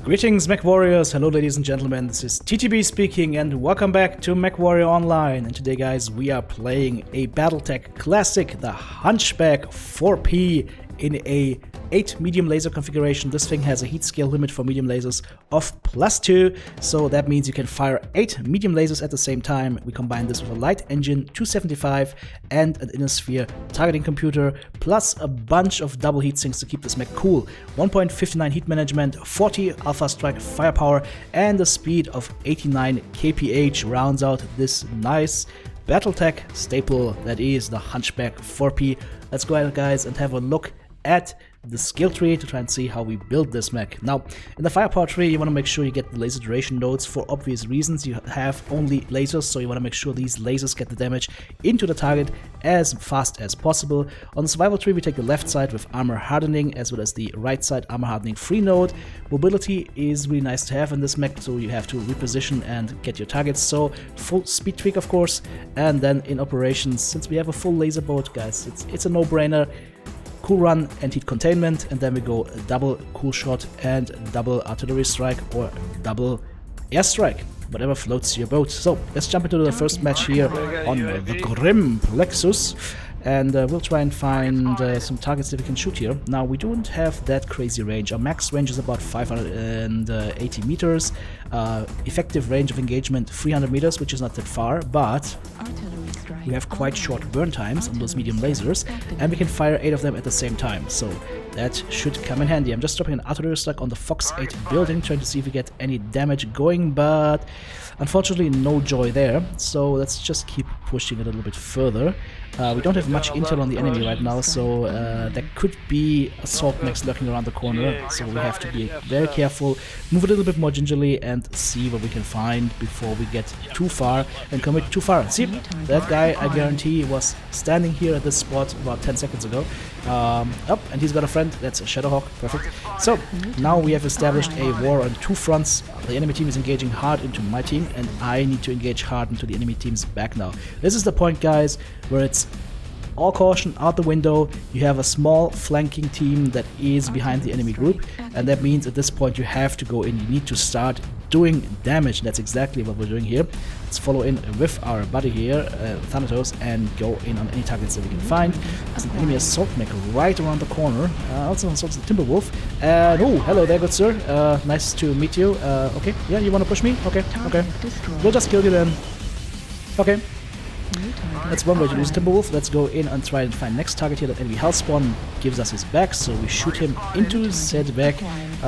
Greetings, Mech Warriors! Hello, ladies and gentlemen. This is TTB speaking, and welcome back to Mechwarrior Online. And today, guys, we are playing a BattleTech classic, the Hunchback 4P, in a 8 medium laser configuration. This thing has a heat scale limit for medium lasers of +2, so that means you can fire 8 medium lasers at the same time. We combine this with a light engine 275 and an Inner Sphere targeting computer, plus a bunch of double heat sinks to keep this mech cool. 1.59 heat management, 40 alpha strike firepower, and a speed of 89 kph rounds out this nice BattleTech staple that is the Hunchback 4P. Let's go ahead, guys, and have a look at the skill tree to try and see how we build this mech. Now, in the firepower tree, you want to make sure you get the laser duration nodes for obvious reasons. You have only lasers, so you want to make sure these lasers get the damage into the target as fast as possible. On the survival tree, we take the left side with armor hardening, as well as the right side armor hardening free node. Mobility is really nice to have in this mech, so you have to reposition and get your targets. So full speed tweak, of course, and then in operations, since we have a full laser boat, guys, it's a no-brainer. Cool run and heat containment, and then we go double cool shot and double artillery strike or double airstrike, whatever floats your boat. So let's jump into the first match here on the Grim Plexus, and we'll try and find some targets that we can shoot here. Now, we don't have that crazy range. Our max range is about 580 meters, effective range of engagement 300 meters, which is not that far, but we have quite short burn times on those medium lasers, and we can fire 8 of them at the same time, so that should come in handy. I'm just dropping an artillery strike on the Fox 8 building, trying to see if we get any damage going, but unfortunately no joy there, so let's just keep pushing it a little bit further. We don't have much intel on the enemy right now, so there could be assault mechs lurking around the corner, so we have to be very careful, move a little bit more gingerly, and see what we can find before we get too far and commit too far. See, that guy, I guarantee, was standing here at this spot about 10 seconds ago. And he's got a friend, that's a Shadowhawk, perfect. So, now we have established a war on 2 fronts. The enemy team is engaging hard into my team, and I need to engage hard into the enemy team's back now. This is the point, guys, where it's all caution out the window. You have a small flanking team that is behind the enemy group, and that means at this point you have to go in. You need to start doing damage. That's exactly what we're doing here. Let's follow in with our buddy here, Thanatos, and go in on any targets that we can find. There's an enemy assault mech right around the corner. Also assaults the Timberwolf. Oh, hello there, good sir. Nice to meet you. Okay, yeah, you want to push me? Okay, okay. We'll just kill you then. Okay. That's one way to lose Timberwolf. Let's go in and try and find next target here. That enemy Hellspawn gives us his back, so we shoot him into said back.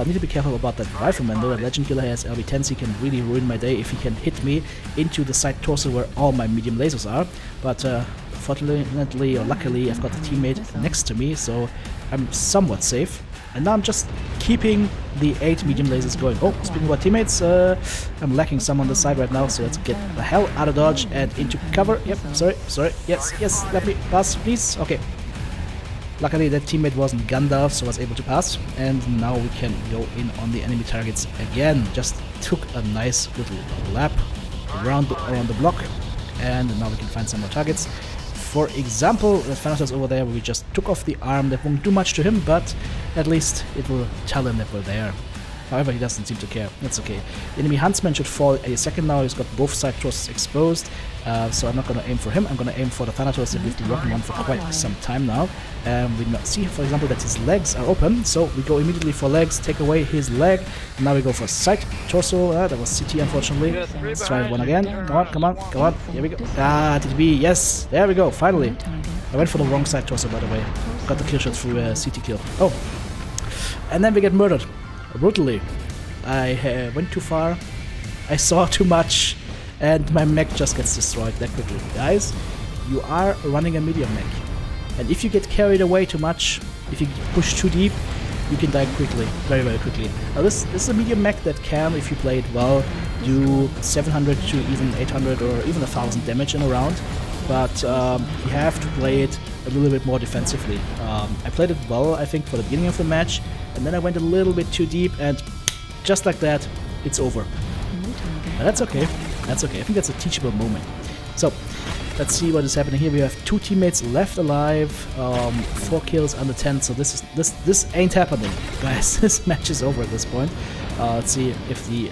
Need to be careful about that rifleman though. That Legend Killer has LB10s. He can really ruin my day if he can hit me into the side torso where all my medium lasers are. But fortunately or luckily, I've got a teammate next to me, so I'm somewhat safe. And now I'm just keeping the 8 medium lasers going. Oh, speaking about teammates, I'm lacking some on the side right now, so let's get the hell out of dodge and into cover. Yep, sorry, yes, let me pass, please. Okay. Luckily, that teammate wasn't gunned off, so I was able to pass. And now we can go in on the enemy targets again. Just took a nice little lap around the block, and now we can find some more targets. For example, the Thanatos over there, where we just took off the arm. That won't do much to him, but at least it will tell him that we're there. However, he doesn't seem to care. That's okay. The enemy Huntsman should fall any second now. He's got both side torsos exposed, so I'm not going to aim for him. I'm going to aim for the Thanatos that we've been working on for quite some time now. We see, for example, that his legs are open, so we go immediately for legs, take away his leg. Now we go for side torso. That was CT, unfortunately. Let's try one again. Come on. Here we go. TTB, yes. There we go, finally. I went for the wrong side torso, by the way. Got the kill shot through CT kill. Oh. And then we get murdered. Brutally. I went too far, I saw too much, and my mech just gets destroyed that quickly. Guys, you are running a medium mech, and if you get carried away too much, if you push too deep, you can die quickly, very, very quickly. Now this is a medium mech that can, if you play it well, do 700 to even 800 or even 1000 damage in a round, but you have to play it a little bit more defensively. I played it well, I think, for the beginning of the match, and then I went a little bit too deep, and just like that, it's over. But that's okay. I think that's a teachable moment. So, Let's see what is happening here. We have 2 teammates left alive, 4 kills under 10. So this ain't happening, guys. This match is over at this point. Let's see if the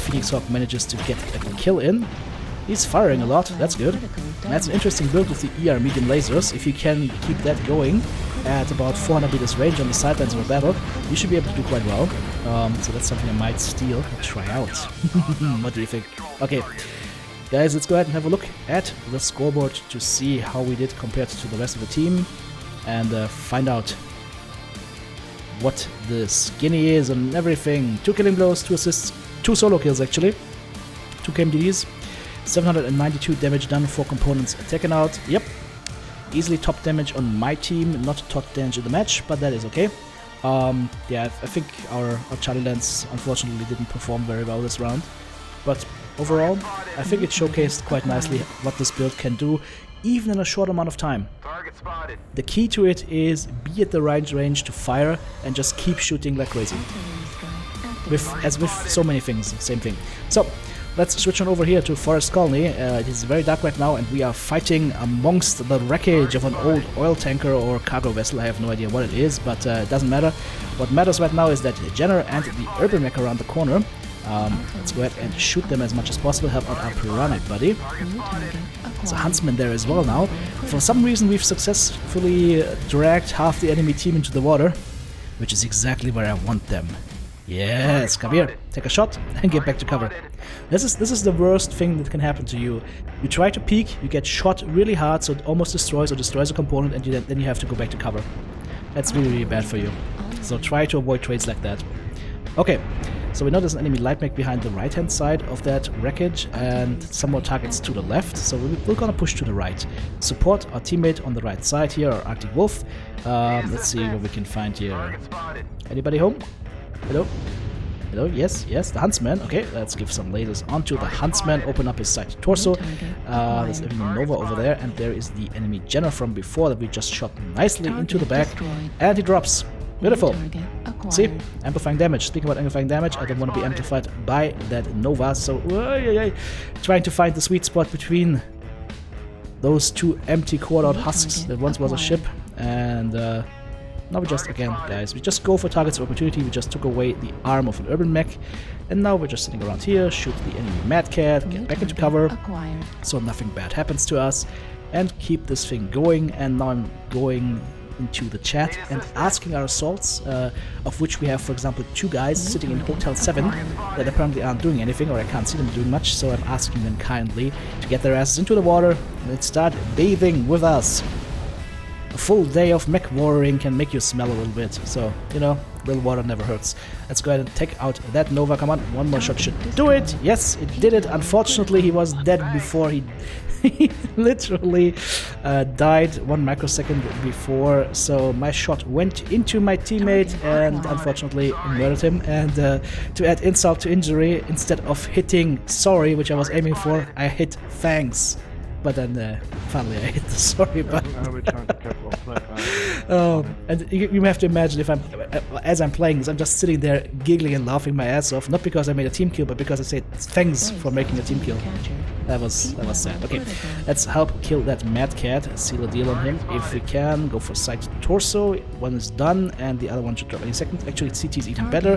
Phoenix Hawk manages to get a kill in. He's firing a lot. That's good. And that's an interesting build with the ER medium lasers. If you can keep that going at about 400 meters range on the sidelines of a battle, you should be able to do quite well. So that's something I might steal and try out. What do you think? Okay. Guys, let's go ahead and have a look at the scoreboard to see how we did compared to the rest of the team and find out what the skinny is and everything. 2 killing blows, 2 assists, 2 solo kills actually, 2 KMDs, 792 damage done, 4 components taken out. Yep, easily top damage on my team, not top damage in the match, but that is okay. Yeah, I think our Charlie Lance unfortunately didn't perform very well this round, but overall, I think it showcased quite nicely what this build can do, even in a short amount of time. The key to it is be at the right range to fire and just keep shooting like crazy. As with so many things, same thing. So, let's switch on over here to Forest Colony. It is very dark right now and we are fighting amongst the wreckage of an old oil tanker or cargo vessel. I have no idea what it is, but it doesn't matter. What matters right now is that Jenner and the Urban Mech around the corner. Let's go ahead and shoot them as much as possible, help out our Piranha buddy. There's a Huntsman there as well now. For some reason we've successfully dragged half the enemy team into the water, which is exactly where I want them. Yes, come here, take a shot and get back to cover. This is the worst thing that can happen to you. You try to peek, you get shot really hard so it almost destroys a component and then you have to go back to cover. That's really, really bad for you. So try to avoid trades like that. Okay. So we know there's an enemy light mech behind the right hand side of that wreckage and some more targets to the left, so we're gonna push to the right. Support our teammate on the right side here, our Arctic Wolf. Let's see what we can find here. Anybody home? Hello? Hello? Yes, the Huntsman. Okay, let's give some lasers onto the Huntsman, open up his side torso. There's enemy Nova over there, and there is the enemy Jenner from before that we just shot nicely into the back, and he drops. Beautiful. See? Amplifying damage. Speaking about amplifying damage, I don't want to be amplified by that Nova, so trying to find the sweet spot between those 2 empty quartered husks that once was a ship, and now we just, again, guys, we just go for targets of opportunity. We just took away the arm of an Urban Mech, and now we're just sitting around here, shoot the enemy Mad Cat, get back into cover, so nothing bad happens to us, and keep this thing going. And now I'm going into the chat and asking our assaults, of which we have, for example, 2 guys sitting in Hotel 7 that apparently aren't doing anything, or I can't see them doing much, so I'm asking them kindly to get their asses into the water and start bathing with us. A full day of mech warring can make you smell a little bit, so, you know, a little water never hurts. Let's go ahead and take out that Nova. Come on, one more shot should do it. Yes, it did it. Unfortunately, he was dead before he literally died 1 microsecond before, so my shot went into my teammate and unfortunately murdered him. And to add insult to injury, instead of hitting sorry, which I was aiming for, I hit thanks. But then finally I hit the sorry button. And you have to imagine, if as I'm playing this, I'm just sitting there giggling and laughing my ass off, not because I made a team kill, but because I said thanks for making a team kill. That was sad. Okay, let's help kill that Mad Cat, seal a deal on him if we can. Go for side torso. One is done and the other one should drop any second. Actually, CT is even better.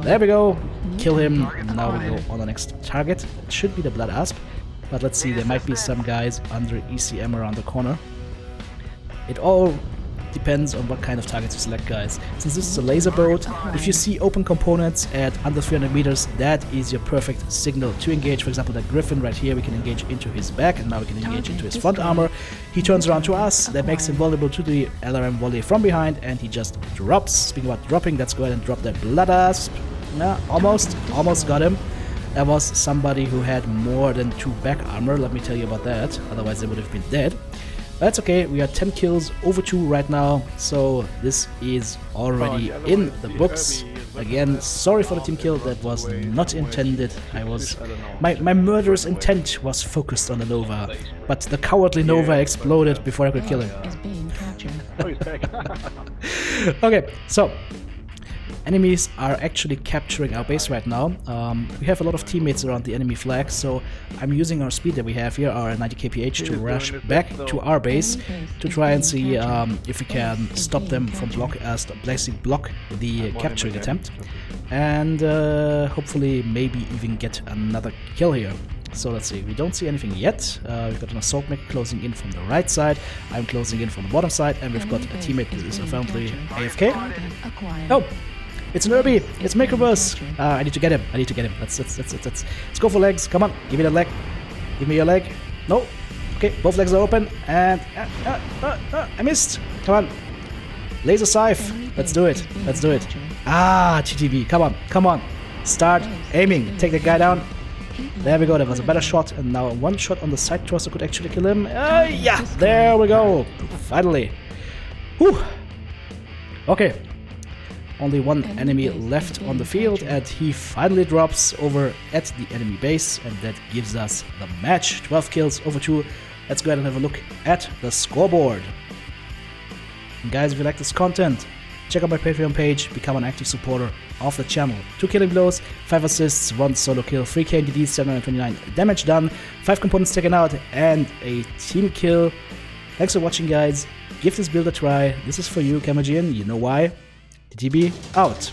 There we go. Kill him. Now we go on the next target. It should be the Blood Asp. But let's see, there might be some guys under ECM around the corner. It all depends on what kind of targets you select, guys. Since this is a laser boat, if you see open components at under 300 meters, that is your perfect signal to engage. For example, that Griffin right here, we can engage into his back, and now we can engage into his front armor. He turns around to us, that makes him vulnerable to the LRM volley from behind, and he just drops. Speaking about dropping, let's go ahead and drop that Blood Asp. Yeah, almost got him. That was somebody who had more than 2 back armor, let me tell you about that, otherwise they would have been dead. That's okay, we are 10 kills over 2 right now, so this is already in the books. Again, sorry for the team kill, that was not intended. My murderous intent was focused on the Nova, but the cowardly Nova exploded before I could kill him. Okay, so enemies are actually capturing our base right now. We have a lot of teammates around the enemy flag, so I'm using our speed that we have here, our 90 kph, to rush back to our base to try and see if we can stop them from block the capturing attempt, and hopefully maybe even get another kill here. So let's see, we don't see anything yet. We've got an assault mech closing in from the right side, I'm closing in from the bottom side, and we've got a teammate that is apparently AFK. Oh! It's an Irby! It's Mechwarrior! I need to get him, Let's go for legs, come on, give me that leg. Give me your leg. No. Okay, both legs are open, and I missed. Come on. Laser scythe. Let's do it. Ah, TTB, come on. Start aiming. Take the guy down. There we go, that was a better shot, and now one shot on the side torso could actually kill him. Yeah, there we go. Finally. Whew. Okay. Only one enemy left on the field, and he finally drops over at the enemy base, and that gives us the match. 12 kills over 2. Let's go ahead and have a look at the scoreboard. And guys, if you like this content, check out my Patreon page, become an active supporter of the channel. 2 killing blows, 5 assists, 1 solo kill, 3 KNDD, 729 damage done, 5 components taken out, and a team kill. Thanks for watching, guys. Give this build a try. This is for you, Camagian. You know why. TTB out.